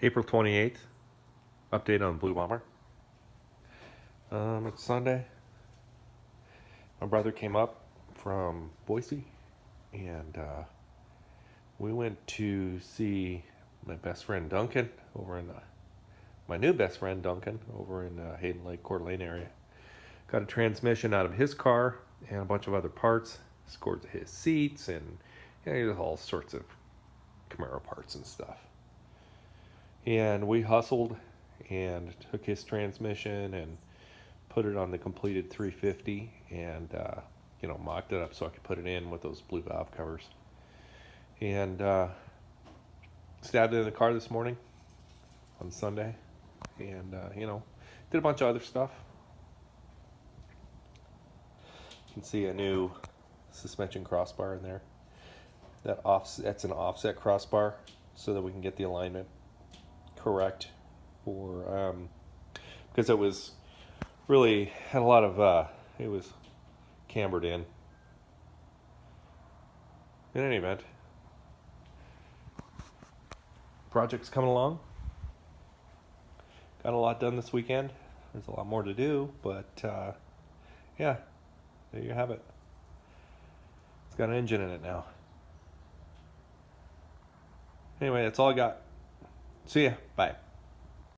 April 28th, update on Blue Bomber. It's Sunday. My brother came up from Boise, and we went to see my best friend Duncan over in my new best friend Duncan over in Hayden Lake, Coeur d'Alene area. Got a transmission out of his car and a bunch of other parts. Scored his seats and all sorts of Camaro parts and stuff. And we hustled and took his transmission and put it on the completed 350 and mocked it up so I could put it in with those blue valve covers. And stabbed it in the car this morning on Sunday, and did a bunch of other stuff. You can see a new suspension crossbar in there. That's an offset crossbar so that we can get the alignment correct for because it was really had a lot of it was cambered in any event. Project's coming along. Got a lot done this weekend. There's a lot more to do, but yeah, there you have it. It's got an engine in it now. Anyway, that's all I got. See ya. Bye.